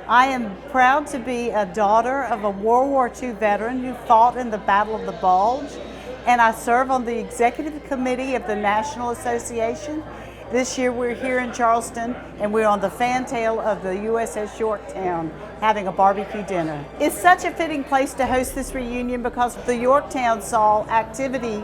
I am proud to be a daughter of a World War II veteran who fought in the Battle of the Bulge, and I serve on the executive committee of the National Association. This year we're here in Charleston and we're on the fantail of the USS Yorktown having a barbecue dinner. It's such a fitting place to host this reunion because the Yorktown saw activity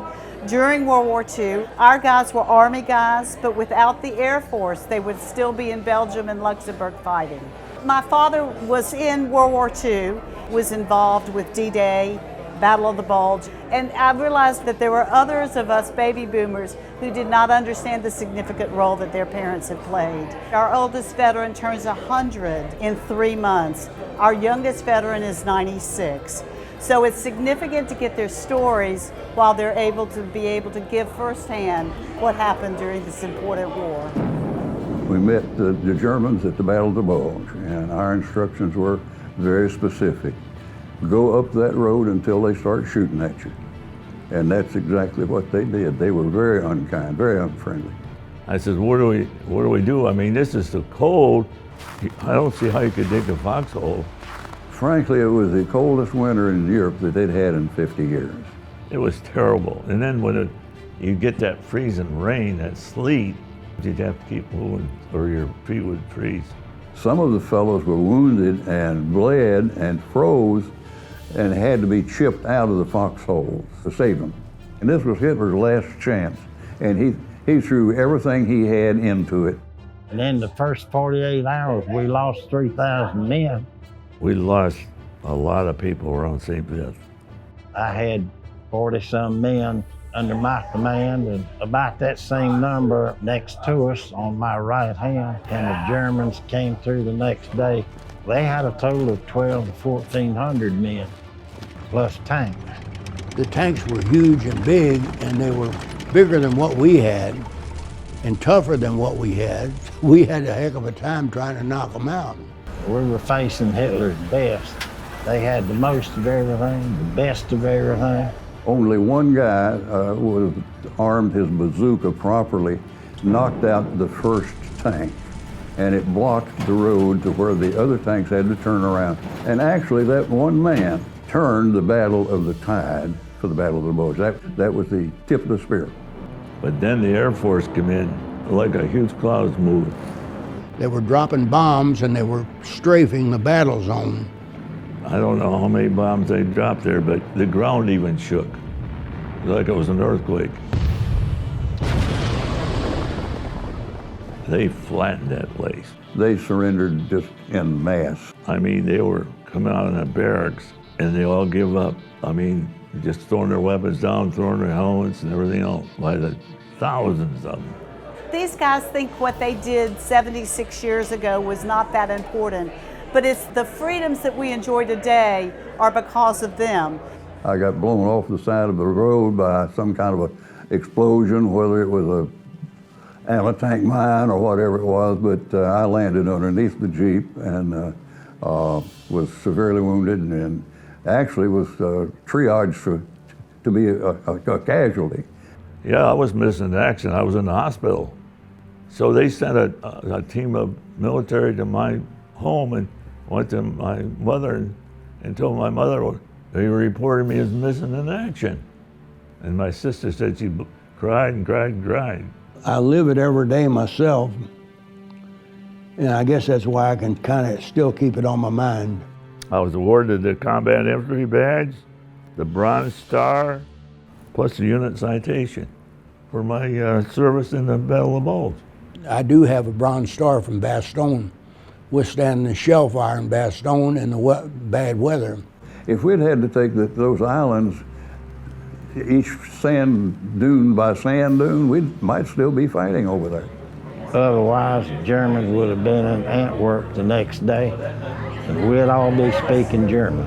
during World War II. Our guys were Army guys, but without the Air Force, they would still be in Belgium and Luxembourg fighting. My father was in World War II, was involved with D-Day, Battle of the Bulge, and I realized that there were others of us baby boomers who did not understand the significant role that their parents had played. Our oldest veteran turns 100 in 3 months. Our youngest veteran is 96. So it's significant to get their stories while they're able to give firsthand what happened during this important war. We met the Germans at the Battle of the Bulge, and our instructions were very specific. Go up that road until they start shooting at you. And that's exactly what they did. They were very unkind, very unfriendly. I said, what do we do? I mean, this is so cold. I don't see how you could dig a foxhole. Frankly, it was the coldest winter in Europe that they'd had in 50 years. It was terrible. And then when you get that freezing rain, that sleet, you'd have to keep moving or your feet would freeze. Some of the fellows were wounded and bled and froze and had to be chipped out of the foxholes to save them. And this was Hitler's last chance. And he threw everything he had into it. And in the first 48 hours, we lost 3,000 men. We lost a lot of people around St. Vincent. I had 40-some men under my command, and about that same number next to us on my right hand, and the Germans came through the next day. They had a total of 1,200 to 1,400 men, plus tanks. The tanks were huge and big, and they were bigger than what we had and tougher than what we had. We had a heck of a time trying to knock them out. We were facing Hitler's best. They had the most of everything, the best of everything. Only one guy was armed his bazooka properly, knocked out the first tank, and it blocked the road to where the other tanks had to turn around. And actually, that one man turned the Battle of the Tide for the Battle of the Bulge. That was the tip of the spear. But then the Air Force came in like a huge cloud moved. They were dropping bombs and they were strafing the battle zone. I don't know how many bombs they dropped there, but the ground even shook. Like it was an earthquake. They flattened that place. They surrendered just en masse. I mean, they were coming out of the barracks and they all give up. I mean, just throwing their weapons down, throwing their helmets and everything else by the thousands of them. These guys think what they did 76 years ago was not that important, but it's the freedoms that we enjoy today are because of them. I got blown off the side of the road by some kind of a explosion, whether it was a anti-tank mine or whatever it was, but I landed underneath the Jeep and was severely wounded and actually was triaged to be a casualty. Yeah, I was missing in action. I was in the hospital. So they sent a team of military to my home and went to my mother and told my mother they reported me as missing in action. And my sister said she cried and cried and cried. I live it every day myself, and I guess that's why I can kind of still keep it on my mind. I was awarded the Combat Infantry Badge, the Bronze Star, plus the unit citation for my service in the Battle of the Bulge. I do have a Bronze Star from Bastogne, withstanding the shell fire in Bastogne and the bad weather. If we'd had to take those islands, each sand dune by sand dune, we might still be fighting over there. Otherwise, the Germans would have been in Antwerp the next day, and we'd all be speaking German.